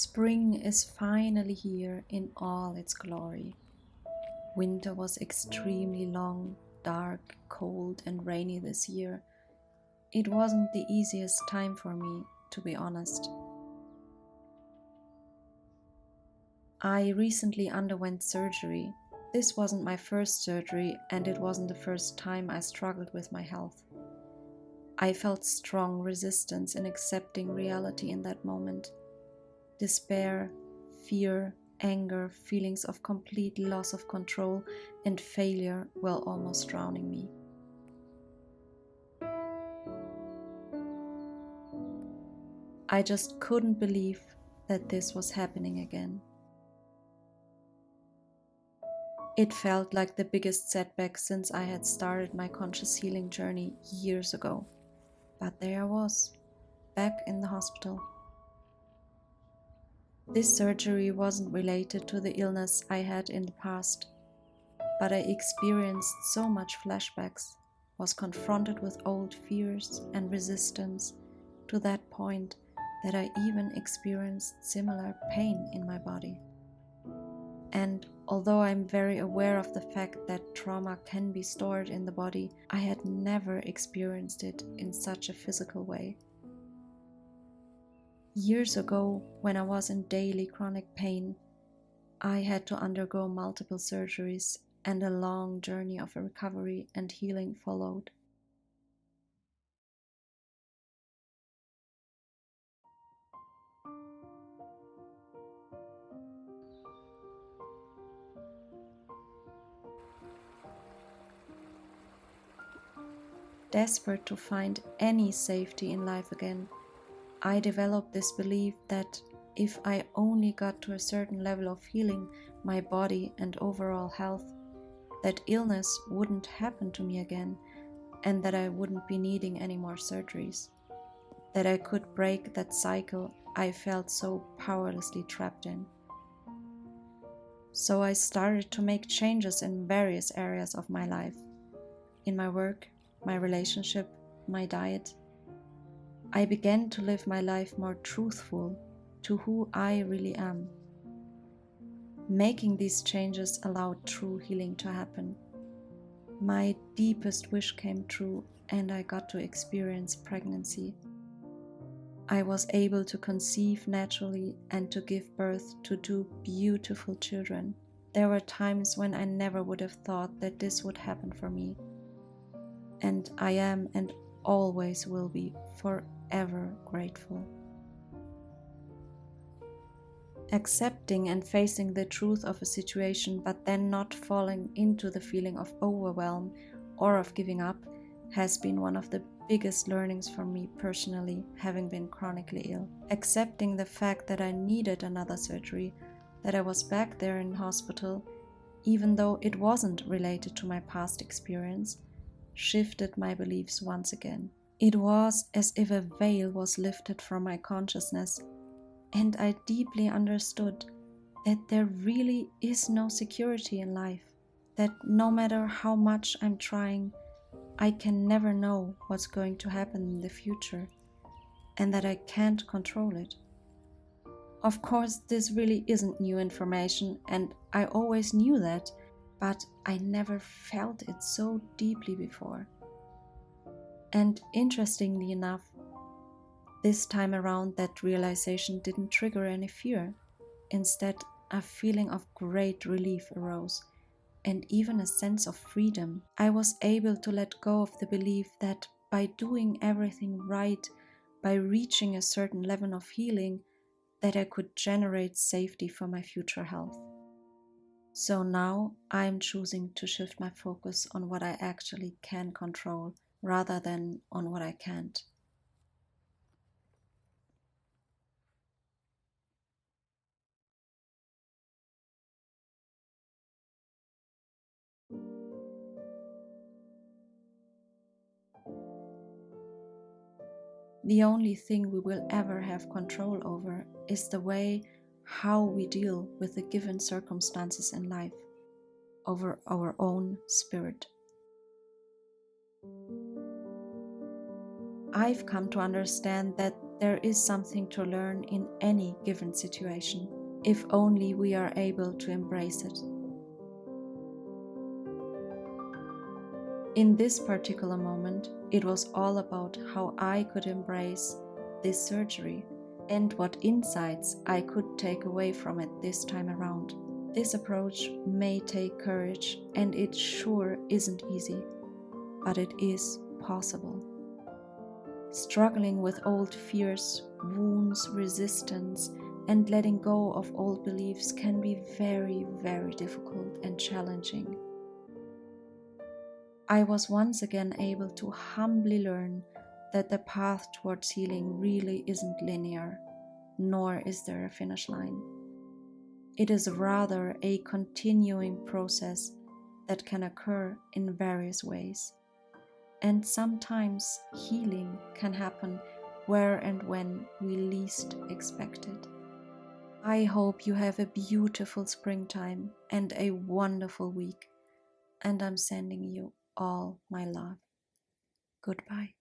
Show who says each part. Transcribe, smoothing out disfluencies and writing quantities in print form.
Speaker 1: Spring is finally here in all its glory. Winter was extremely long, dark, cold, and rainy this year. It wasn't the easiest time for me, to be honest. I recently underwent surgery. This wasn't my first surgery, and it wasn't the first time I struggled with my health. I felt strong resistance in accepting reality in that moment. Despair, fear, anger, feelings of complete loss of control, and failure were almost drowning me. I just couldn't believe that this was happening again. It felt like the biggest setback since I had started my conscious healing journey years ago. But there I was, back in the hospital. This surgery wasn't related to the illness I had in the past, but I experienced so much flashbacks, was confronted with old fears and resistance to that point that I even experienced similar pain in my body. And although I'm very aware of the fact that trauma can be stored in the body, I had never experienced it in such a physical way. Years ago, when I was in daily chronic pain, I had to undergo multiple surgeries, and a long journey of recovery and healing followed. Desperate to find any safety in life again, I developed this belief that if I only got to a certain level of healing my body and overall health, that illness wouldn't happen to me again, and that I wouldn't be needing any more surgeries, that I could break that cycle I felt so powerlessly trapped in. So I started to make changes in various areas of my life, in my work, my relationship, my diet. I began to live my life more truthful to who I really am. Making these changes allowed true healing to happen. My deepest wish came true, and I got to experience pregnancy. I was able to conceive naturally and to give birth to two beautiful children. There were times when I never would have thought that this would happen for me. And I am and always will be forever grateful. Accepting and facing the truth of a situation, but then not falling into the feeling of overwhelm or of giving up, has been one of the biggest learnings for me personally, having been chronically ill. Accepting the fact that I needed another surgery, that I was back there in hospital, even though it wasn't related to my past experience, shifted my beliefs once again. It was as if a veil was lifted from my consciousness, and I deeply understood that there really is no security in life, that no matter how much I'm trying, I can never know what's going to happen in the future, and that I can't control it. Of course, this really isn't new information, and I always knew that, but I never felt it so deeply before. And interestingly enough, this time around that realization didn't trigger any fear. Instead, a feeling of great relief arose, and even a sense of freedom. I was able to let go of the belief that by doing everything right, by reaching a certain level of healing, that I could generate safety for my future health. So now I'm choosing to shift my focus on what I actually can control rather than on what I can't. The only thing we will ever have control over is the way how we deal with the given circumstances in life, over our own spirit. I've come to understand that There is something to learn in any given situation, if only we are able to embrace it. In this particular moment, it was all about how I could embrace this surgery and what insights I could take away from it this time around. This approach may take courage, and it sure isn't easy, but it is possible. Struggling with old fears, wounds, resistance, and letting go of old beliefs can be very, very difficult and challenging. I was once again able to humbly learn that the path towards healing really isn't linear, nor is there a finish line. It is rather a continuing process that can occur in various ways. And sometimes healing can happen where and when we least expect it. I hope you have a beautiful springtime and a wonderful week, and I'm sending you all my love. Goodbye.